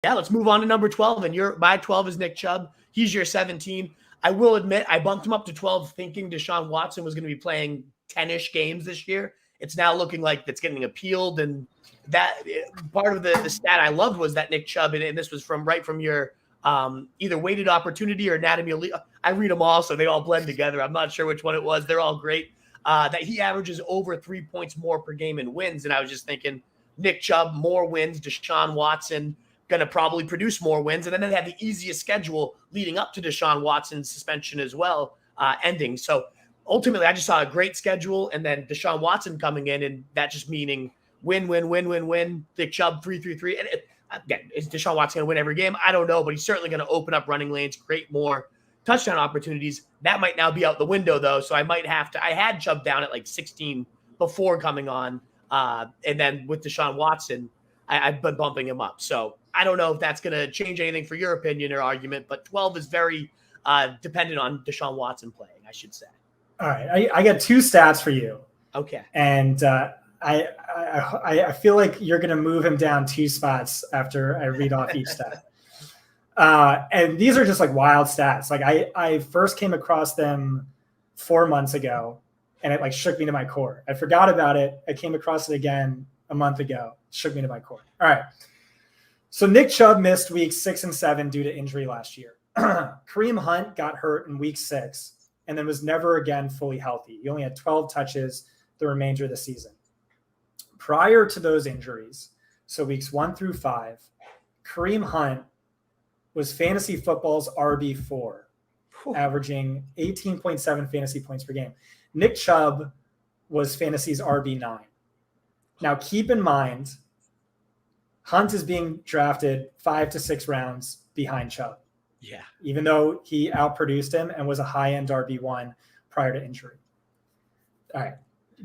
Yeah, let's move on to number 12. And my 12 is Nick Chubb. He's your 17. I will admit, I bumped him up to 12 thinking Deshaun Watson was going to be playing 10-ish games this year. It's now looking like that's getting appealed. And that part of the stat I loved was that Nick Chubb, and this was from your either weighted opportunity or anatomy. I read them all, so they all blend together. I'm not sure which one it was. They're all great. That he averages over 3 points more per game in wins. And I was just thinking, Nick Chubb, more wins. Deshaun Watson going to probably produce more wins. And then they had the easiest schedule leading up to Deshaun Watson's suspension as well, ending. So ultimately, I just saw a great schedule, and then Deshaun Watson coming in, and that just meaning win. Nick Chubb 3-3-3. And again, is Deshaun Watson going to win every game? I don't know, but he's certainly going to open up running lanes, create more touchdown opportunities. That might now be out the window, though. So I might have to. I had Chubb down at like 16 before coming on, and then with Deshaun Watson, I've been bumping him up. So I don't know if that's going to change anything for your opinion or argument, but 12 is very dependent on Deshaun Watson playing, I should say. All right. I got two stats for you. Okay. And I feel like you're going to move him down 2 spots after I read off each stat. And these are just like wild stats. Like I first came across them 4 months ago, and it like shook me to my core. I forgot about it. I came across it again a month ago. Shook me to my core. All right. So Nick Chubb missed weeks 6 and 7 due to injury last year. Kareem Hunt got hurt in week 6 and then was never again fully healthy. He only had 12 touches the remainder of the season. Prior to those injuries, so weeks 1 through 5, Kareem Hunt was fantasy football's RB4, averaging 18.7 fantasy points per game. Nick Chubb was fantasy's RB9. Now, keep in mind, Hunt is being drafted 5 to 6 rounds behind Chubb. Yeah. Even though he outproduced him and was a high-end RB1 prior to injury. All right.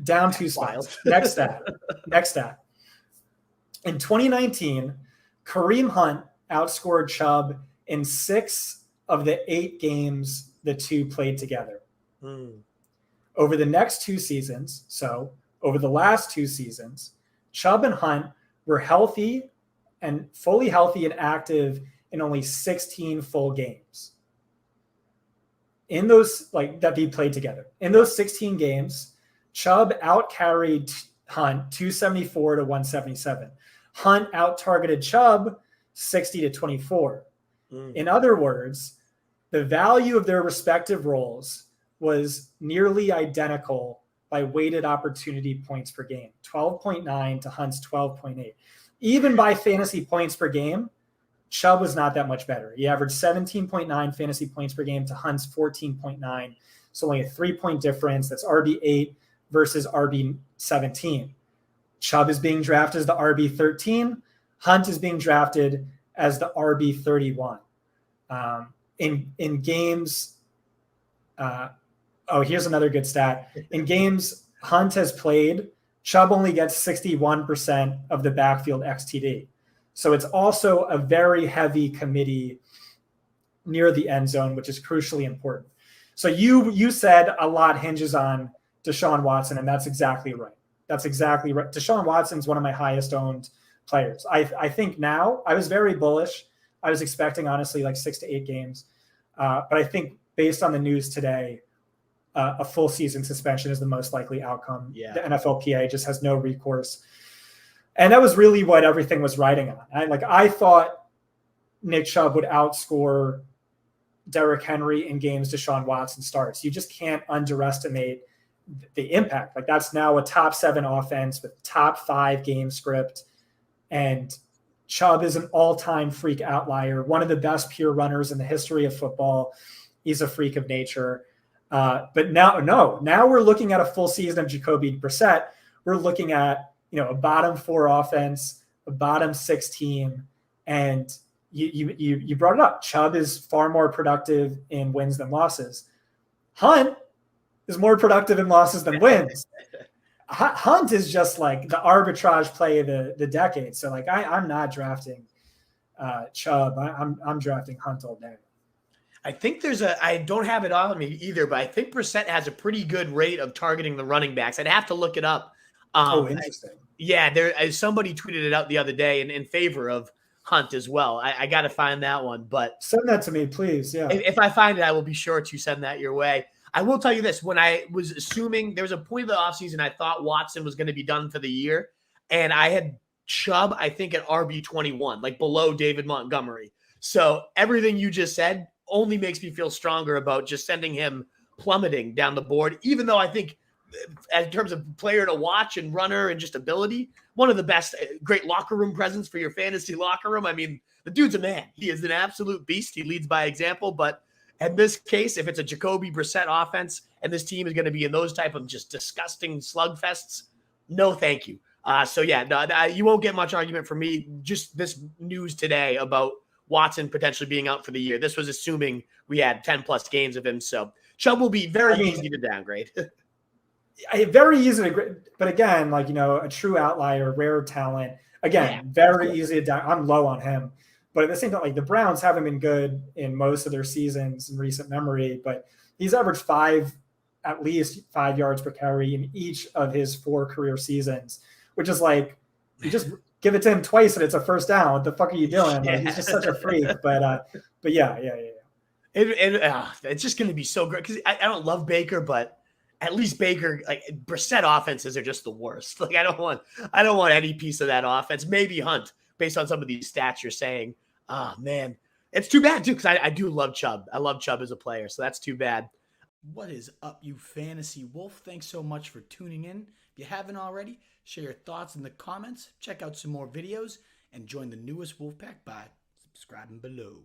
Down 2 spots. Next stat. In 2019, Kareem Hunt outscored Chubb in 6 of the 8 games the two played together. Over the next 2 seasons, so over the last 2 seasons, Chubb and Hunt were healthy and fully healthy and active in only 16 full games. In those, like, that they played together. In those 16 games, Chubb out-carried Hunt 274 to 177. Hunt out-targeted Chubb 60 to 24. In other words, the value of their respective roles was nearly identical by weighted opportunity points per game, 12.9 to Hunt's 12.8. Even by fantasy points per game, Chubb was not that much better. He averaged 17.9 fantasy points per game to Hunt's 14.9. So only a 3-point difference. That's RB8 versus RB17. Chubb is being drafted as the RB13. Hunt is being drafted as the RB31. In games, here's another good stat. In games Hunt has played, Chubb only gets 61% of the backfield XTD. So it's also a very heavy committee near the end zone, which is crucially important. So you said a lot hinges on Deshaun Watson, and that's exactly right. Deshaun Watson's one of my highest owned players. I think now, I was very bullish. I was expecting, honestly, like 6 to 8 games. But I think based on the news today, a full season suspension is the most likely outcome. Yeah. The NFLPA just has no recourse. And that was really what everything was riding on. I thought Nick Chubb would outscore Derrick Henry in games Deshaun Watson starts. You just can't underestimate the impact. Like, that's now a top 7 offense with top 5 game script. And Chubb is an all-time freak outlier, one of the best pure runners in the history of football. He's a freak of nature. But now we're looking at a full season of Jacoby Brissett. We're looking at, a bottom 4 offense, a bottom 6 team. And you brought it up. Chubb is far more productive in wins than losses. Hunt is more productive in losses than wins. Hunt is just like the arbitrage play of the decade. So like I'm not drafting Chubb. I'm drafting Hunt all day. I think I don't have it on me either, but I think Brissett has a pretty good rate of targeting the running backs. I'd have to look it up. Interesting. Somebody tweeted it out the other day in favor of Hunt as well. I got to find that one, but send that to me, please. Yeah. if I find it, I will be sure to send that your way. I will tell you this. When I was assuming there was a point of the offseason, I thought Watson was going to be done for the year. And I had Chubb, I think, at RB21, like below David Montgomery. So everything you just said only makes me feel stronger about just sending him plummeting down the board, even though I think in terms of player to watch and runner and just ability, one of the best, great locker room presence for your fantasy locker room. I mean, the dude's a man. He is an absolute beast. He leads by example. But in this case, if it's a Jacoby Brissett offense and this team is going to be in those type of just disgusting slugfests, no thank you. So yeah, no, you won't get much argument from me. Just this news today about Watson potentially being out for the year. This was assuming we had 10 plus games of him. So Chubb will be very easy to downgrade. Very easy to, but again, like, a true outlier, rare talent. Again, very easy to down. I'm low on him, but at the same time, like, the Browns haven't been good in most of their seasons in recent memory, but he's averaged at least 5 yards per carry in each of his 4 career seasons, which is like, you just give it to him twice and it's a first down. What the fuck are you doing? Like, he's just such a freak. But yeah. It's just going to be so great because I don't love Baker, but at least Baker, like, Brissett offenses are just the worst. Like, I don't want any piece of that offense. Maybe Hunt, based on some of these stats you're saying. Oh man, it's too bad too, because I do love Chubb. I love Chubb as a player, so that's too bad. What is up, you fantasy wolf? Thanks so much for tuning in. If you haven't already, share your thoughts in the comments, check out some more videos, and join the newest Wolfpack by subscribing below.